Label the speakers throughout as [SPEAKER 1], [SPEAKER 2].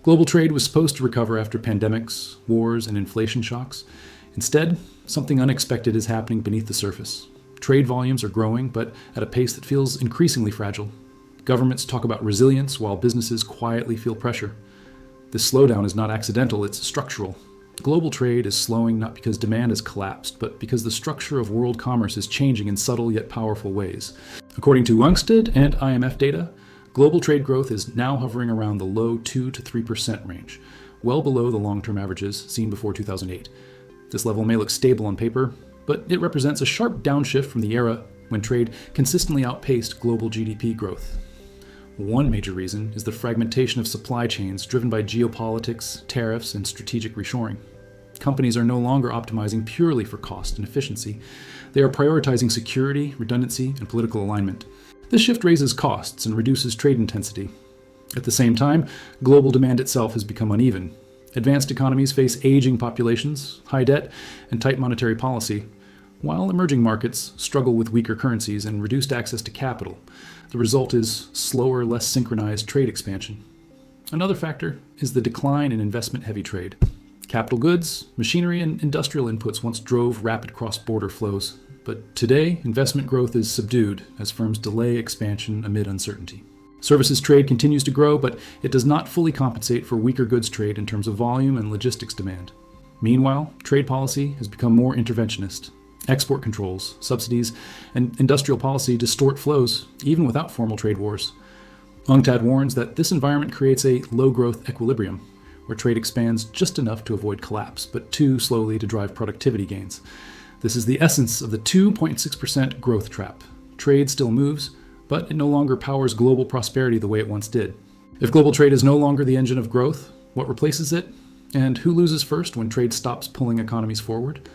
[SPEAKER 1] Global trade was supposed to recover after pandemics, wars, and inflation shocks. Instead, something unexpected is happening beneath the surface. Trade volumes are growing, but at a pace that feels increasingly fragile. Governments talk about resilience while businesses quietly feel pressure. This slowdown is not accidental, it's structural. Global trade is slowing not because demand has collapsed, but because the structure of world commerce is changing in subtle yet powerful ways. According to UNCTAD and IMF data, global trade growth is now hovering around the low 2 to 3% range, well below the long-term averages seen before 2008. This level may look stable on paper, but it represents a sharp downshift from the era when trade consistently outpaced global GDP growth. One major reason is the fragmentation of supply chains driven by geopolitics, tariffs, and strategic reshoring. Companies are no longer optimizing purely for cost and efficiency. They are prioritizing security, redundancy, and political alignment. This shift raises costs and reduces trade intensity. At the same time, global demand itself has become uneven. Advanced economies face aging populations, high debt, and tight monetary policy, while emerging markets struggle with weaker currencies and reduced access to capital. The result is slower, less synchronized trade expansion. Another factor is the decline in investment-heavy trade. Capital goods, machinery, and industrial inputs once drove rapid cross-border flows, but today investment growth is subdued as firms delay expansion amid uncertainty. Services trade continues to grow, but it does not fully compensate for weaker goods trade in terms of volume and logistics demand. Meanwhile, trade policy has become more interventionist. Export controls, subsidies, and industrial policy distort flows, even without formal trade wars. UNCTAD warns that this environment creates a low-growth equilibrium, where trade expands just enough to avoid collapse, but too slowly to drive productivity gains. This is the essence of the 2.6% growth trap. Trade still moves, but it no longer powers global prosperity the way it once did. If global trade is no longer the engine of growth, what replaces it? And who loses first when trade stops pulling economies forward?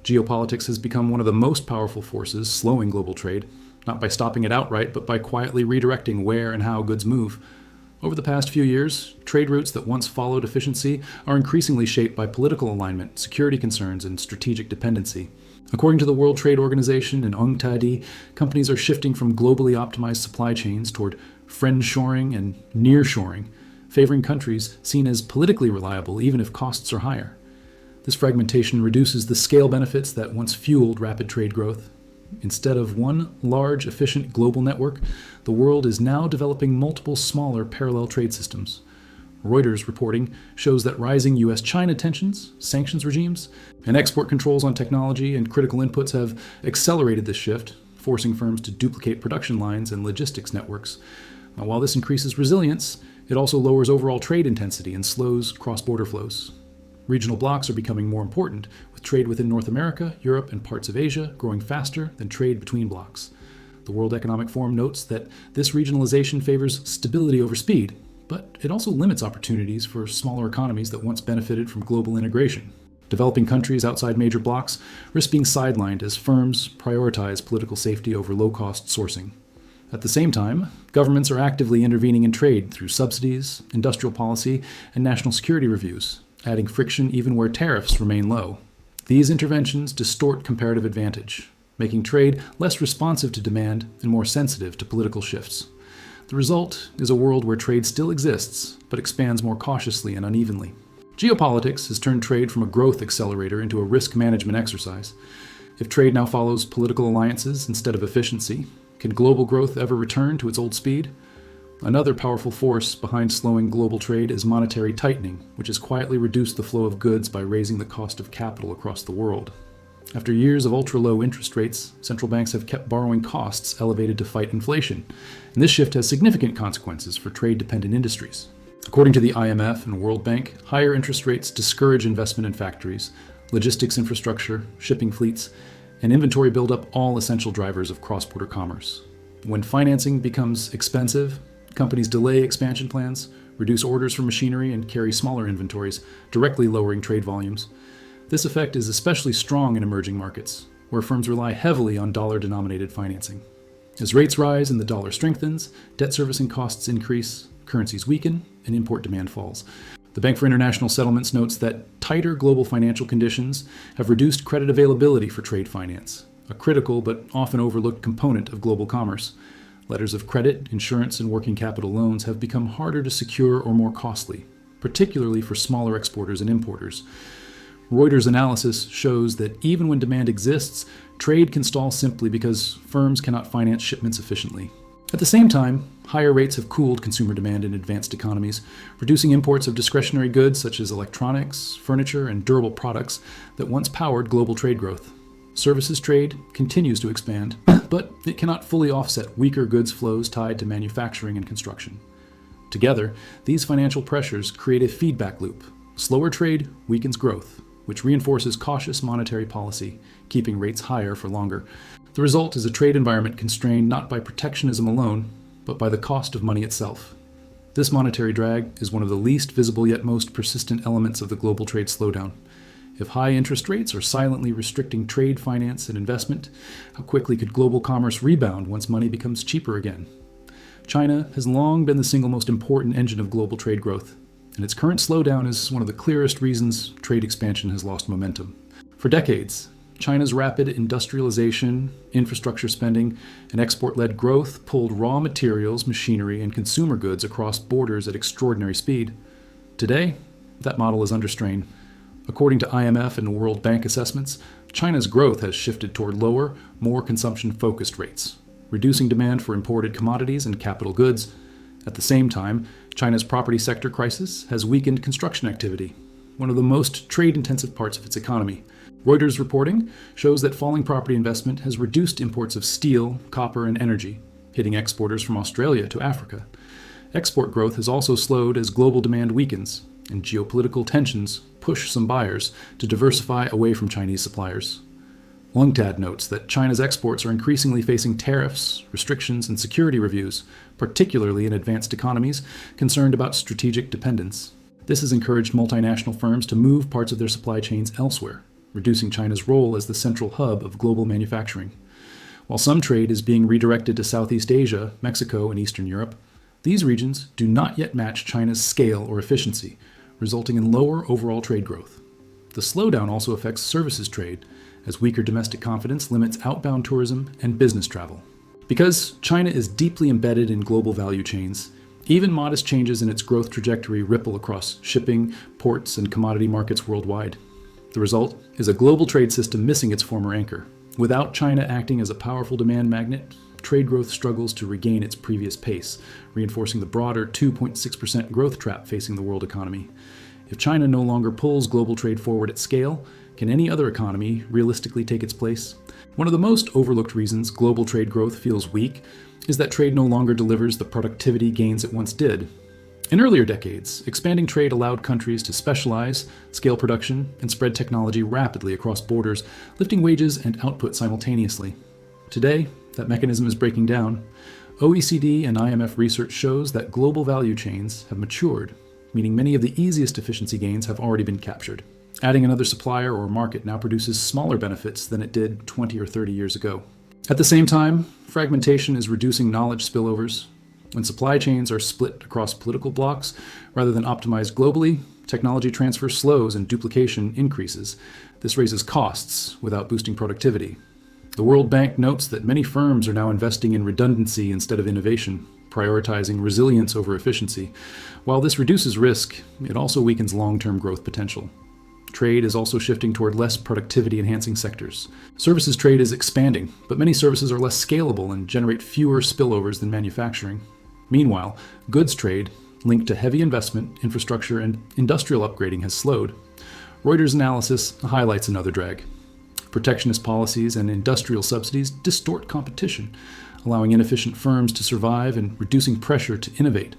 [SPEAKER 1] Geopolitics has become one of the most powerful forces slowing global trade, not by stopping it outright, but by quietly redirecting where and how goods move. Over the past few years, trade routes that once followed efficiency are increasingly shaped by political alignment, security concerns, and strategic dependency. According to the World Trade Organization and UNCTAD, companies are shifting from globally optimized supply chains toward friend-shoring and near-shoring, favoring countries seen as politically reliable even if costs are higher. This fragmentation reduces the scale benefits that once fueled rapid trade growth. Instead of one large, efficient global network, the world is now developing multiple smaller parallel trade systems. Reuters reporting shows that rising US-China tensions, sanctions regimes, and export controls on technology and critical inputs have accelerated this shift, forcing firms to duplicate production lines and logistics networks. Now, while this increases resilience, it also lowers overall trade intensity and slows cross-border flows. Regional blocs are becoming more important, with trade within North America, Europe, and parts of Asia growing faster than trade between blocs. The World Economic Forum notes that this regionalization favors stability over speed, but it also limits opportunities for smaller economies that once benefited from global integration. Developing countries outside major blocs risk being sidelined as firms prioritize political safety over low-cost sourcing. At the same time, governments are actively intervening in trade through subsidies, industrial policy, and national security reviews, adding friction even where tariffs remain low. These interventions distort comparative advantage, making trade less responsive to demand and more sensitive to political shifts. The result is a world where trade still exists, but expands more cautiously and unevenly. Geopolitics has turned trade from a growth accelerator into a risk management exercise. If trade now follows political alliances instead of efficiency, can global growth ever return to its old speed? Another powerful force behind slowing global trade is monetary tightening, which has quietly reduced the flow of goods by raising the cost of capital across the world. After years of ultra-low interest rates, central banks have kept borrowing costs elevated to fight inflation, and this shift has significant consequences for trade-dependent industries. According to the IMF and World Bank, higher interest rates discourage investment in factories, logistics infrastructure, shipping fleets, and inventory buildup, all essential drivers of cross-border commerce. When financing becomes expensive, companies delay expansion plans, reduce orders for machinery, and carry smaller inventories, directly lowering trade volumes. This effect is especially strong in emerging markets, where firms rely heavily on dollar-denominated financing. As rates rise and the dollar strengthens, debt servicing costs increase, currencies weaken, and import demand falls. The Bank for International Settlements notes that tighter global financial conditions have reduced credit availability for trade finance, a critical but often overlooked component of global commerce. Letters of credit, insurance, and working capital loans have become harder to secure or more costly. particularly for smaller exporters and importers. Reuters analysis shows that even when demand exists, trade can stall simply because firms cannot finance shipments efficiently. At the same time, higher rates have cooled consumer demand in advanced economies, reducing imports of discretionary goods such as electronics, furniture, and durable products that once powered global trade growth. Services trade continues to expand, but it cannot fully offset weaker goods flows tied to manufacturing and construction. Together, these financial pressures create a feedback loop. Slower trade weakens growth, which reinforces cautious monetary policy, keeping rates higher for longer. The result is a trade environment constrained not by protectionism alone, but by the cost of money itself. This monetary drag is one of the least visible yet most persistent elements of the global trade slowdown. If high interest rates are silently restricting trade finance and investment, how quickly could global commerce rebound once money becomes cheaper again? China has long been the single most important engine of global trade growth, and its current slowdown is one of the clearest reasons trade expansion has lost momentum. For decades, China's rapid industrialization, infrastructure spending, and export-led growth pulled raw materials, machinery, and consumer goods across borders at extraordinary speed. Today, that model is under strain. According to IMF and World Bank assessments, China's growth has shifted toward lower, more consumption-focused rates, reducing demand for imported commodities and capital goods. At the same time, China's property sector crisis has weakened construction activity, one of the most trade-intensive parts of its economy. Reuters reporting shows that falling property investment has reduced imports of steel, copper, and energy, hitting exporters from Australia to Africa. Export growth has also slowed as global demand weakens, and geopolitical tensions push some buyers to diversify away from Chinese suppliers. UNCTAD notes that China's exports are increasingly facing tariffs, restrictions, and security reviews, particularly in advanced economies concerned about strategic dependence. This has encouraged multinational firms to move parts of their supply chains elsewhere, reducing China's role as the central hub of global manufacturing. While some trade is being redirected to Southeast Asia, Mexico, and Eastern Europe, these regions do not yet match China's scale or efficiency, resulting in lower overall trade growth. The slowdown also affects services trade, as weaker domestic confidence limits outbound tourism and business travel. Because China is deeply embedded in global value chains, even modest changes in its growth trajectory ripple across shipping, ports, and commodity markets worldwide. The result is a global trade system missing its former anchor. Without China acting as a powerful demand magnet, trade growth struggles to regain its previous pace, reinforcing the broader 2.6% growth trap facing the world economy. If China no longer pulls global trade forward at scale, can any other economy realistically take its place? One of the most overlooked reasons global trade growth feels weak is that trade no longer delivers the productivity gains it once did. In earlier decades, expanding trade allowed countries to specialize, scale production, and spread technology rapidly across borders, lifting wages and output simultaneously. Today, that mechanism is breaking down. OECD and IMF research shows that global value chains have matured, meaning many of the easiest efficiency gains have already been captured. Adding another supplier or market now produces smaller benefits than it did 20 or 30 years ago. At the same time, fragmentation is reducing knowledge spillovers. When supply chains are split across political blocks rather than optimized globally, technology transfer slows and duplication increases. This raises costs without boosting productivity. The World Bank notes that many firms are now investing in redundancy instead of innovation, prioritizing resilience over efficiency. While this reduces risk, it also weakens long-term growth potential. Trade is also shifting toward less productivity-enhancing sectors. Services trade is expanding, but many services are less scalable and generate fewer spillovers than manufacturing. Meanwhile, goods trade, linked to heavy investment, infrastructure, and industrial upgrading, has slowed. Reuters' analysis highlights another drag. Protectionist policies and industrial subsidies distort competition, allowing inefficient firms to survive and reducing pressure to innovate.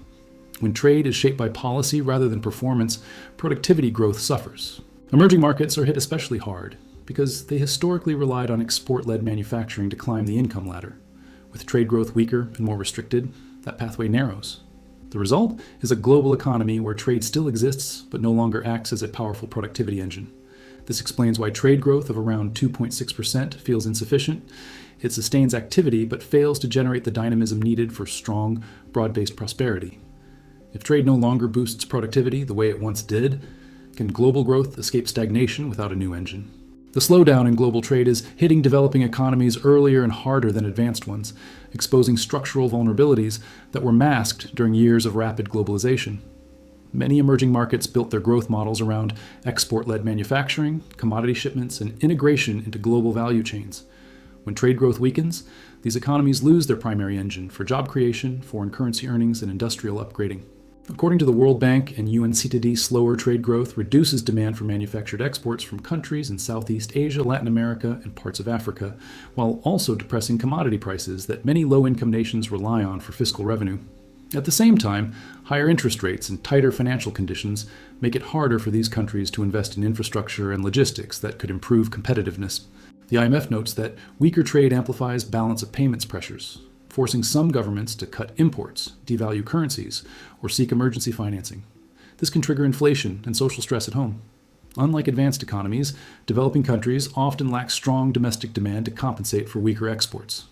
[SPEAKER 1] When trade is shaped by policy rather than performance, productivity growth suffers. Emerging markets are hit especially hard because they historically relied on export-led manufacturing to climb the income ladder. With trade growth weaker and more restricted, that pathway narrows. The result is a global economy where trade still exists but no longer acts as a powerful productivity engine. This explains why trade growth of around 2.6% feels insufficient. It sustains activity but fails to generate the dynamism needed for strong, broad-based prosperity. If trade no longer boosts productivity the way it once did, can global growth escape stagnation without a new engine? The slowdown in global trade is hitting developing economies earlier and harder than advanced ones, exposing structural vulnerabilities that were masked during years of rapid globalization. Many emerging markets built their growth models around export-led manufacturing, commodity shipments, and integration into global value chains. When trade growth weakens, these economies lose their primary engine for job creation, foreign currency earnings, and industrial upgrading. According to the World Bank and UNCTAD, slower trade growth reduces demand for manufactured exports from countries in Southeast Asia, Latin America, and parts of Africa, while also depressing commodity prices that many low-income nations rely on for fiscal revenue. At the same time, higher interest rates and tighter financial conditions make it harder for these countries to invest in infrastructure and logistics that could improve competitiveness. The IMF notes that weaker trade amplifies balance of payments pressures, forcing some governments to cut imports, devalue currencies, or seek emergency financing. This can trigger inflation and social stress at home. Unlike advanced economies, developing countries often lack strong domestic demand to compensate for weaker exports.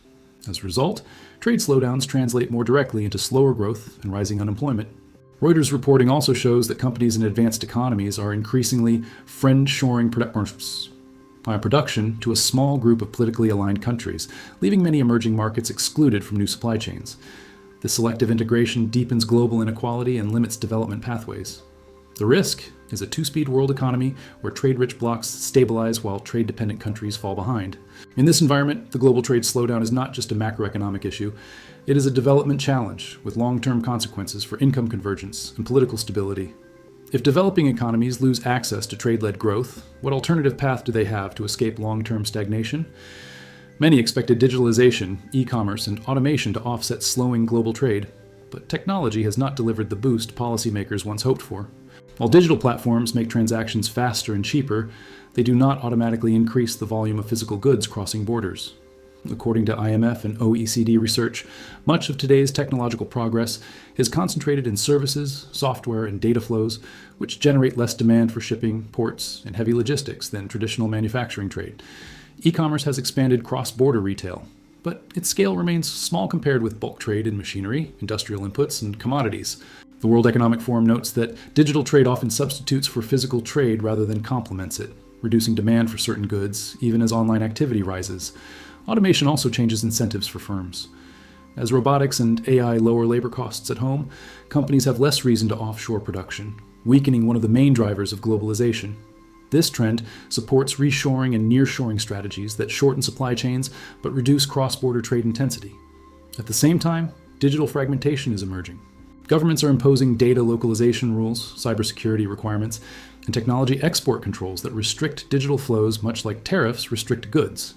[SPEAKER 1] As a result, trade slowdowns translate more directly into slower growth and rising unemployment. Reuters reporting also shows that companies in advanced economies are increasingly friend-shoring production to a small group of politically aligned countries, leaving many emerging markets excluded from new supply chains. This selective integration deepens global inequality and limits development pathways. The risk is a two-speed world economy where trade-rich blocs stabilize while trade-dependent countries fall behind. In this environment, the global trade slowdown is not just a macroeconomic issue. It is a development challenge with long-term consequences for income convergence and political stability. If developing economies lose access to trade-led growth, what alternative path do they have to escape long-term stagnation? Many expected digitalization, e-commerce, and automation to offset slowing global trade, but technology has not delivered the boost policymakers once hoped for. While digital platforms make transactions faster and cheaper, they do not automatically increase the volume of physical goods crossing borders. According to IMF and OECD research, much of today's technological progress is concentrated in services, software, and data flows, which generate less demand for shipping, ports, and heavy logistics than traditional manufacturing trade. E-commerce has expanded cross-border retail, but its scale remains small compared with bulk trade in machinery, industrial inputs, and commodities. The World Economic Forum notes that digital trade often substitutes for physical trade rather than complements it, reducing demand for certain goods, even as online activity rises. Automation also changes incentives for firms. As robotics and AI lower labor costs at home, companies have less reason to offshore production, weakening one of the main drivers of globalization. This trend supports reshoring and nearshoring strategies that shorten supply chains but reduce cross-border trade intensity. At the same time, digital fragmentation is emerging. Governments are imposing data localization rules, cybersecurity requirements, and technology export controls that restrict digital flows much like tariffs restrict goods.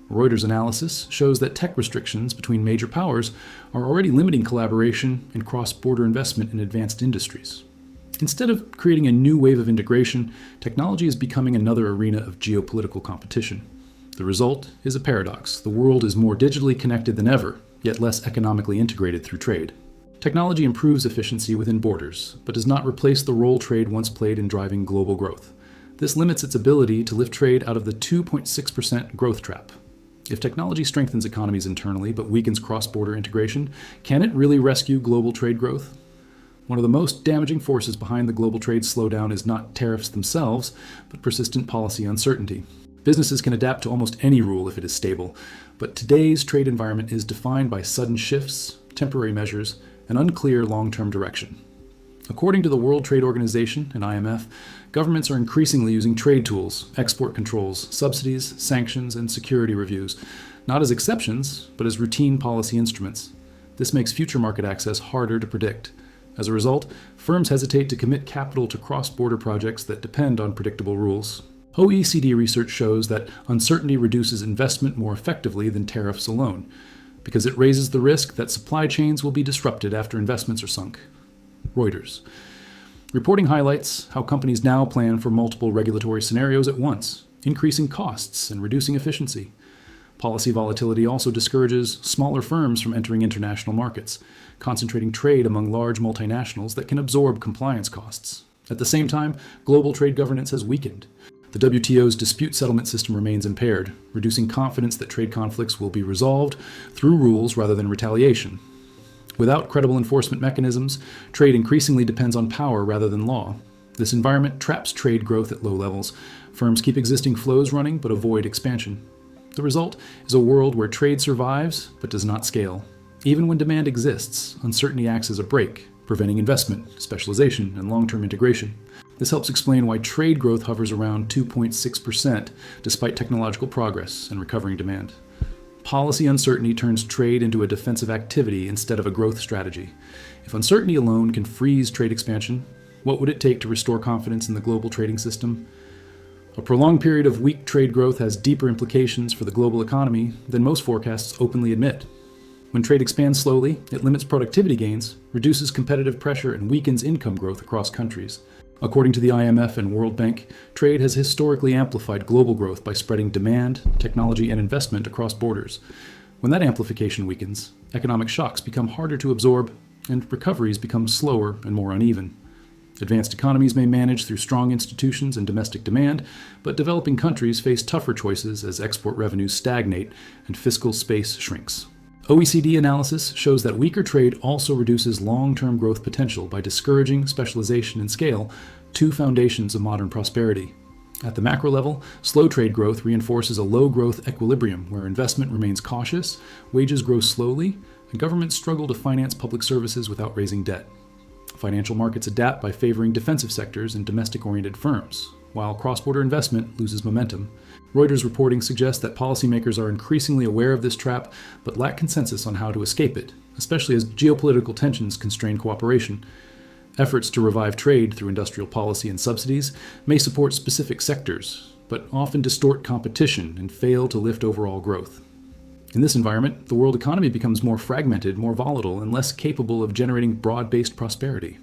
[SPEAKER 1] Reuters analysis shows that tech restrictions between major powers are already limiting collaboration and cross-border investment in advanced industries. Instead of creating a new wave of integration, technology is becoming another arena of geopolitical competition. The result is a paradox. The world is more digitally connected than ever, yet less economically integrated through trade. Technology improves efficiency within borders, but does not replace the role trade once played in driving global growth. This limits its ability to lift trade out of the 2.6% growth trap. If technology strengthens economies internally but weakens cross-border integration, can it really rescue global trade growth? One of the most damaging forces behind the global trade slowdown is not tariffs themselves, but persistent policy uncertainty. Businesses can adapt to almost any rule if it is stable, but today's trade environment is defined by sudden shifts, temporary measures, and unclear long-term direction. According to the World Trade Organization and IMF, governments are increasingly using trade tools, export controls, subsidies, sanctions, and security reviews, not as exceptions, but as routine policy instruments. This makes future market access harder to predict. As a result, firms hesitate to commit capital to cross-border projects that depend on predictable rules. OECD research shows that uncertainty reduces investment more effectively than tariffs alone, because it raises the risk that supply chains will be disrupted after investments are sunk. Reuters. Reporting highlights how companies now plan for multiple regulatory scenarios at once, increasing costs and reducing efficiency. Policy volatility also discourages smaller firms from entering international markets, concentrating trade among large multinationals that can absorb compliance costs. At the same time, global trade governance has weakened. The WTO's dispute settlement system remains impaired, reducing confidence that trade conflicts will be resolved through rules rather than retaliation. Without credible enforcement mechanisms, trade increasingly depends on power rather than law. This environment traps trade growth at low levels. Firms keep existing flows running but avoid expansion. The result is a world where trade survives but does not scale. Even when demand exists, uncertainty acts as a brake, preventing investment, specialization, and long-term integration. This helps explain why trade growth hovers around 2.6% despite technological progress and recovering demand. Policy uncertainty turns trade into a defensive activity instead of a growth strategy. If uncertainty alone can freeze trade expansion, what would it take to restore confidence in the global trading system? A prolonged period of weak trade growth has deeper implications for the global economy than most forecasts openly admit. When trade expands slowly, it limits productivity gains, reduces competitive pressure, and weakens income growth across countries. According to the IMF and World Bank, trade has historically amplified global growth by spreading demand, technology, and investment across borders. When that amplification weakens, economic shocks become harder to absorb, and recoveries become slower and more uneven. Advanced economies may manage through strong institutions and domestic demand, but developing countries face tougher choices as export revenues stagnate and fiscal space shrinks. OECD analysis shows that weaker trade also reduces long-term growth potential by discouraging specialization and scale, two foundations of modern prosperity. At the macro level, slow trade growth reinforces a low-growth equilibrium where investment remains cautious, wages grow slowly, and governments struggle to finance public services without raising debt. Financial markets adapt by favoring defensive sectors and domestic-oriented firms, while cross-border investment loses momentum. Reuters reporting suggests that policymakers are increasingly aware of this trap, but lack consensus on how to escape it, especially as geopolitical tensions constrain cooperation. Efforts to revive trade through industrial policy and subsidies may support specific sectors, but often distort competition and fail to lift overall growth. In this environment, the world economy becomes more fragmented, more volatile, and less capable of generating broad-based prosperity.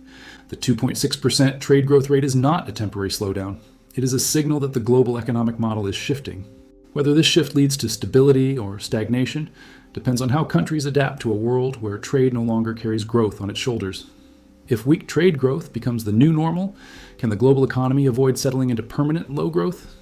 [SPEAKER 1] The 2.6% trade growth rate is not a temporary slowdown. It is a signal that the global economic model is shifting. Whether this shift leads to stability or stagnation depends on how countries adapt to a world where trade no longer carries growth on its shoulders. If weak trade growth becomes the new normal, can the global economy avoid settling into permanent low growth?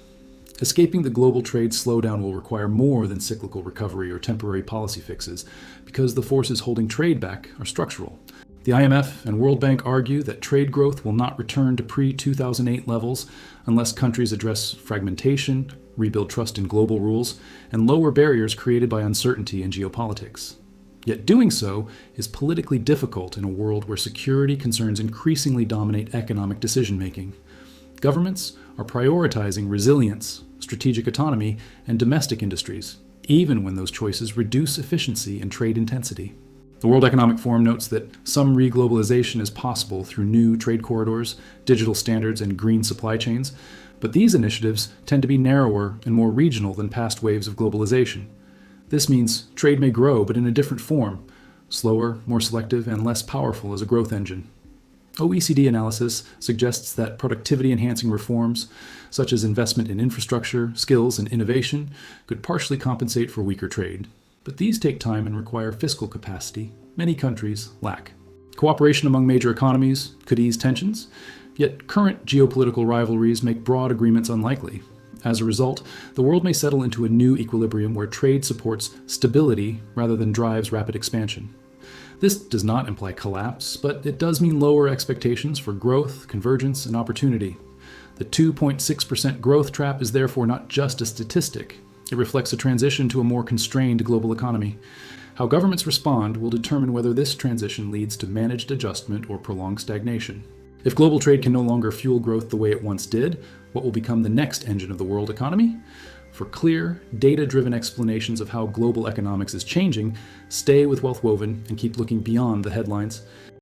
[SPEAKER 1] Escaping the global trade slowdown will require more than cyclical recovery or temporary policy fixes, because the forces holding trade back are structural. The IMF and World Bank argue that trade growth will not return to pre-2008 levels unless countries address fragmentation, rebuild trust in global rules, and lower barriers created by uncertainty in geopolitics. Yet doing so is politically difficult in a world where security concerns increasingly dominate economic decision-making. Governments are prioritizing resilience, strategic autonomy, and domestic industries, even when those choices reduce efficiency and trade intensity. The World Economic Forum notes that some reglobalization is possible through new trade corridors, digital standards, and green supply chains, but these initiatives tend to be narrower and more regional than past waves of globalization. This means trade may grow, but in a different form, slower, more selective, and less powerful as a growth engine. OECD analysis suggests that productivity-enhancing reforms, such as investment in infrastructure, skills, and innovation, could partially compensate for weaker trade. But these take time and require fiscal capacity many countries lack. Cooperation among major economies could ease tensions, yet current geopolitical rivalries make broad agreements unlikely. As a result, the world may settle into a new equilibrium where trade supports stability rather than drives rapid expansion. This does not imply collapse, but it does mean lower expectations for growth, convergence, and opportunity. The 2.6% growth trap is therefore not just a statistic. It reflects a transition to a more constrained global economy. How governments respond will determine whether this transition leads to managed adjustment or prolonged stagnation. If global trade can no longer fuel growth the way it once did, what will become the next engine of the world economy? For clear, data-driven explanations of how global economics is changing, stay with Wealth Woven and keep looking beyond the headlines.